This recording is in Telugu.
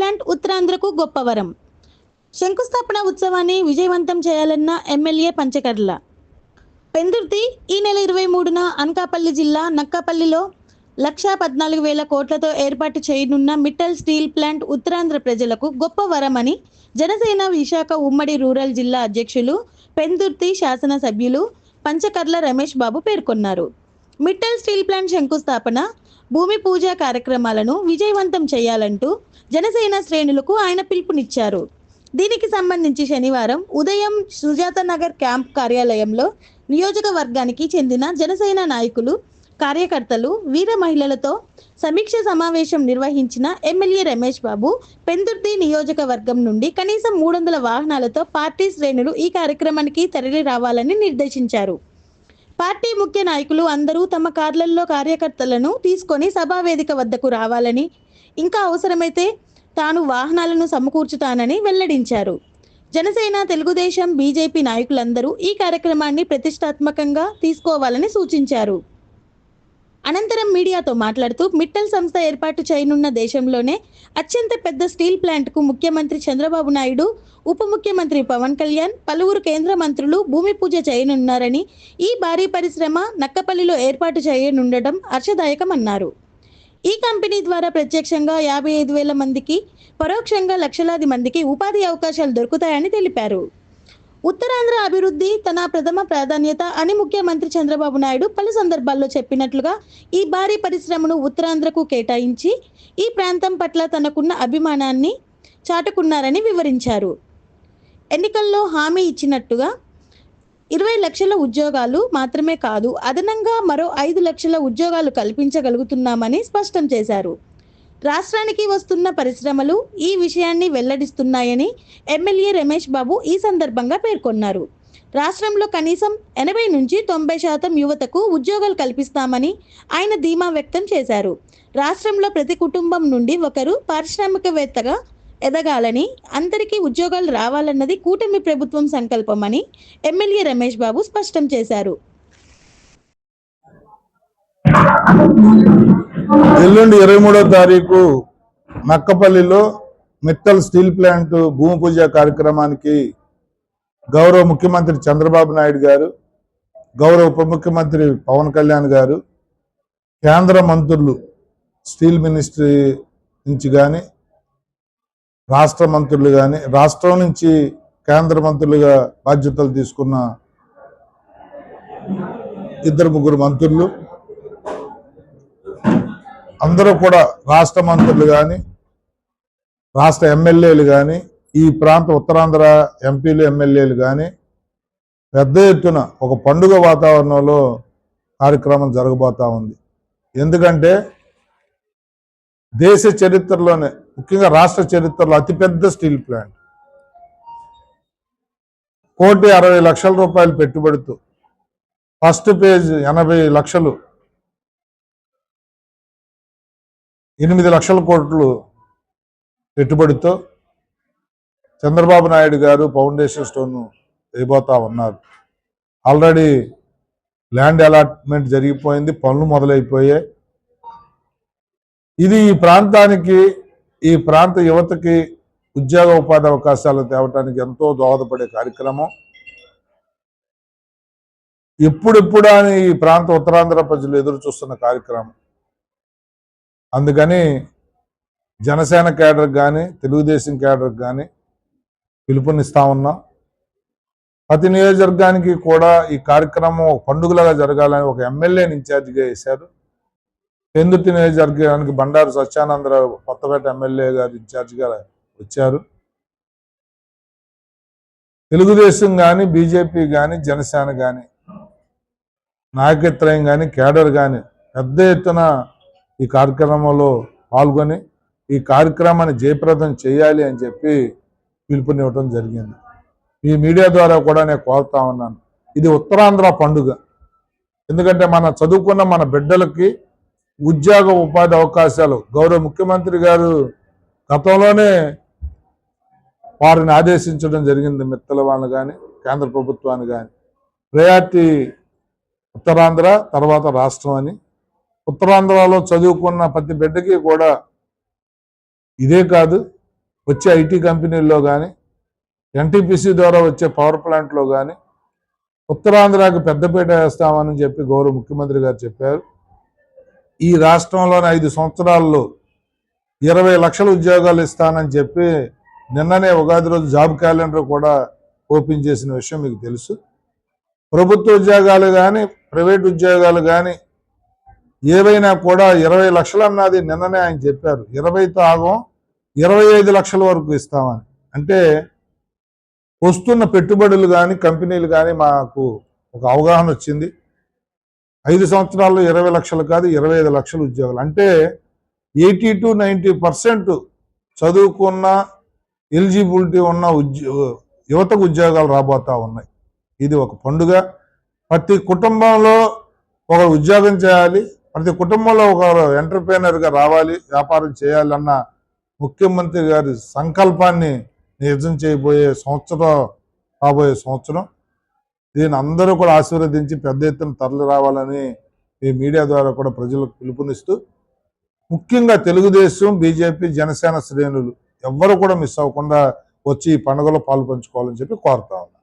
ప్లాంట్ ఉత్తరాంధ్రకు గొప్ప వరం. శంకుస్థాపన ఉత్సవాన్ని విజయవంతం చేయాలన్న ఎమ్మెల్యే పంచకర్ల. పెందుర్తి ఈ నెల 23న అనకాపల్లి జిల్లా నక్కపల్లిలో 1,14,000 కోట్లతో ఏర్పాటు చేయనున్న మిట్టల్ స్టీల్ ప్లాంట్ ఉత్తరాంధ్ర ప్రజలకు గొప్ప వరమని జనసేన విశాఖ ఉమ్మడి రూరల్ జిల్లా అధ్యక్షులు, పెందుర్తి శాసనసభ్యులు పంచకర్ల రమేష్ బాబు పేర్కొన్నారు. మిట్టల్ స్టీల్ ప్లాంట్ శంకుస్థాపన, భూమి పూజ కార్యక్రమాలను విజయవంతం చేయాలంటూ జనసేన శ్రేణులకు ఆయన పిలుపునిచ్చారు. దీనికి సంబంధించి శనివారం ఉదయం సుజాతనగర్ క్యాంప్ కార్యాలయంలో నియోజకవర్గానికి చెందిన జనసేన నాయకులు, కార్యకర్తలు, వీర మహిళలతో సమీక్ష సమావేశం నిర్వహించిన ఎమ్మెల్యే రమేష్ బాబు పెందుర్తి నియోజకవర్గం నుండి కనీసం 300 వాహనాలతో పార్టీ శ్రేణులు ఈ కార్యక్రమానికి తరలి రావాలని నిర్దేశించారు. పార్టీ ముఖ్య నాయకులు అందరూ తమ కార్లలో కార్యకర్తలను తీసుకొని సభావేదిక వద్దకు రావాలని, ఇంకా అవసరమైతే తాను వాహనాలను సమకూర్చుతానని వెల్లడించారు. జనసేన, తెలుగుదేశం, బీజేపీ నాయకులందరూ ఈ కార్యక్రమాన్ని ప్రతిష్టాత్మకంగా తీసుకోవాలని సూచించారు. అనంతరం మీడియాతో మాట్లాడుతూ మిట్టల్ సంస్థ ఏర్పాటు చేయనున్న దేశంలోనే అత్యంత పెద్ద స్టీల్ ప్లాంట్కు ముఖ్యమంత్రి చంద్రబాబు నాయుడు, ఉప ముఖ్యమంత్రి పవన్ కళ్యాణ్, పలువురు కేంద్ర మంత్రులు భూమి పూజ చేయనున్నారని, ఈ భారీ పరిశ్రమ నక్కపల్లిలో ఏర్పాటు చేయనుండటం హర్షదాయకమన్నారు. ఈ కంపెనీ ద్వారా ప్రత్యక్షంగా 55,000 మందికి, పరోక్షంగా లక్షలాది మందికి ఉపాధి అవకాశాలు దొరుకుతాయని తెలిపారు. ఉత్తరాంధ్ర అభివృద్ధి తన ప్రథమ ప్రాధాన్యత అని ముఖ్యమంత్రి చంద్రబాబు నాయుడు పలు సందర్భాల్లో చెప్పినట్లుగా ఈ భారీ పరిశ్రమను ఉత్తరాంధ్రకు కేటాయించి ఈ ప్రాంతం పట్ల తనకున్న అభిమానాన్ని చాటుకున్నారని వివరించారు. ఎన్నికల్లో హామీ ఇచ్చినట్టుగా 20 లక్షల ఉద్యోగాలు మాత్రమే కాదు, అదనంగా మరో 5 లక్షల ఉద్యోగాలు కల్పించగలుగుతున్నామని స్పష్టం చేశారు. రాష్ట్రానికి వస్తున్న పరిశ్రమలు ఈ విషయాన్ని వెల్లడిస్తున్నాయని ఎమ్మెల్యే రమేష్ బాబు ఈ సందర్భంగా పేర్కొన్నారు. రాష్ట్రంలో కనీసం 80 నుంచి 90% యువతకు ఉద్యోగాలు కల్పిస్తామని ఆయన ధీమా వ్యక్తం చేశారు. రాష్ట్రంలో ప్రతి కుటుంబం నుండి ఒకరు పారిశ్రామికవేత్తగా ఎదగాలని, అందరికీ ఉద్యోగాలు రావాలన్నది కూటమి ప్రభుత్వం సంకల్పమని ఎమ్మెల్యే రమేష్ బాబు స్పష్టం చేశారు. ఎల్లుండి 23వ తారీఖు నక్కపల్లిలో మిట్టల్ స్టీల్ ప్లాంట్ భూమి పూజ కార్యక్రమానికి గౌరవ ముఖ్యమంత్రి చంద్రబాబు నాయుడు గారు, గౌరవ ఉప ముఖ్యమంత్రి పవన్ కళ్యాణ్ గారు, కేంద్ర మంత్రులు, స్టీల్ మినిస్ట్రీ నుంచి కానీ, రాష్ట్ర మంత్రులు కానీ, రాష్ట్రం నుంచి కేంద్ర మంత్రులుగా బాధ్యతలు తీసుకున్న 2-3 మంత్రులు, అందరూ కూడా రాష్ట్ర మంత్రులు కానీ, రాష్ట్ర ఎమ్మెల్యేలు కానీ, ఈ ప్రాంత ఉత్తరాంధ్ర ఎంపీలు, ఎమ్మెల్యేలు కానీ పెద్ద ఎత్తున ఒక పండుగ వాతావరణంలో కార్యక్రమం జరగబోతా ఉంది. ఎందుకంటే దేశ చరిత్రలోనే, ముఖ్యంగా రాష్ట్ర చరిత్రలో అతిపెద్ద స్టీల్ ప్లాంట్, 1,60,00,000 రూపాయలు పెట్టుబడితో, ఫస్ట్ పేజ్ 80 లక్షలు, 8 లక్షల కోట్లు పెట్టుబడితో చంద్రబాబు నాయుడు గారు ఫౌండేషన్ స్టోన్ వేయబోతా ఉన్నారు. ఆల్రెడీ ల్యాండ్ అలాట్మెంట్ జరిగిపోయింది, పనులు మొదలైపోయాయి. ఇది ఈ ప్రాంతానికి, ఈ ప్రాంత యువతకి ఉద్యోగ ఉపాధి అవకాశాలు తేవటానికి ఎంతో దోహదపడే కార్యక్రమం. ఎప్పుడెప్పుడు అని ఈ ప్రాంత ఉత్తరాంధ్ర ప్రజలు ఎదురు చూస్తున్న కార్యక్రమం. అందుకని జనసేన కేడర్కి కానీ, తెలుగుదేశం కేడర్కి కానీ పిలుపునిస్తా ఉన్నాం. ప్రతి నియోజకవర్గానికి కూడా ఈ కార్యక్రమం పండుగలాగా జరగాలని ఒక ఎమ్మెల్యేని ఇన్ఛార్జిగా వేశారు. పెందుర్తి నియోజకవర్గానికి బండారు సత్యానందరావు కొత్తపేట ఎమ్మెల్యే గారు ఇన్ఛార్జిగా వచ్చారు. తెలుగుదేశం కానీ, బీజేపీ కానీ, జనసేన కానీ, నాయకత్రయం కానీ, కేడర్ కానీ పెద్ద ఎత్తున ఈ కార్యక్రమంలో పాల్గొని ఈ కార్యక్రమాన్ని జయప్రదం చేయాలి అని చెప్పి పిలుపునివ్వడం జరిగింది. ఈ మీడియా ద్వారా కూడా నేను కోరుతా ఉన్నాను, ఇది ఉత్తరాంధ్ర పండుగ. ఎందుకంటే మన చదువుకున్న మన బిడ్డలకి ఉద్యోగ ఉపాధి అవకాశాలు గౌరవ ముఖ్యమంత్రి గారు గతంలోనే వారిని ఆదేశించడం జరిగింది. మిత్తల వాళ్ళు కానీ, కేంద్ర ప్రభుత్వాన్ని కానీ, ప్రయారిటీ ఉత్తరాంధ్ర, తర్వాత రాష్ట్రం అని. ఉత్తరాంధ్రలో చదువుకున్న ప్రతి బిడ్డకి కూడా ఇదే కాదు, వచ్చే ఐటీ కంపెనీల్లో కానీ ఎన్టీపీసీ ద్వారా వచ్చే పవర్ ప్లాంట్లో కానీ ఉత్తరాంధ్రాకి పెద్దపీట వేస్తామని చెప్పి గౌరవ ముఖ్యమంత్రి గారు చెప్పారు. ఈ రాష్ట్రంలోని 5 సంవత్సరాల్లో 20 లక్షల ఉద్యోగాలు ఇస్తానని చెప్పి నిన్ననే ఉగాది రోజు జాబ్ క్యాలెండర్ కూడా ఓపెన్ చేసిన విషయం మీకు తెలుసు. ప్రభుత్వ ఉద్యోగాలు కానీ ప్రైవేట్ ఉద్యోగాలు కానీ ఏవైనా కూడా 20 లక్షలు అన్నది నిన్ననే ఆయన చెప్పారు. 20తో ఆగం, 25 లక్షల వరకు ఇస్తామని. అంటే వస్తున్న పెట్టుబడులు కానీ కంపెనీలు కానీ మాకు ఒక అవగాహన వచ్చింది. 5 సంవత్సరాల్లో 20 లక్షలు కాదు, 25 లక్షల ఉద్యోగాలు. అంటే 80 to 90% చదువుకున్న ఎలిజిబిలిటీ ఉన్న యువతకు ఉద్యోగాలు రాబోతా ఉన్నాయి. ఇది ఒక పండుగ. ప్రతి కుటుంబంలో ఒక ఉద్యోగం చేయాలి, ప్రతి కుటుంబంలో ఒక ఎంటర్ప్రైనర్గా రావాలి, వ్యాపారం చేయాలన్న ముఖ్యమంత్రి గారి సంకల్పాన్ని నిజం చేయబోయే సంవత్సరం రాబోయే సంవత్సరం. దీన్ని అందరూ కూడా ఆశీర్వదించి పెద్ద ఎత్తున తరలి రావాలని ఈ మీడియా ద్వారా కూడా ప్రజలకు పిలుపునిస్తూ, ముఖ్యంగా తెలుగుదేశం, బీజేపీ, జనసేన శ్రేణులు ఎవ్వరు కూడా మిస్ అవ్వకుండా వచ్చి ఈ పండుగలో పాలు పంచుకోవాలని చెప్పి కోరుతా ఉన్నాను.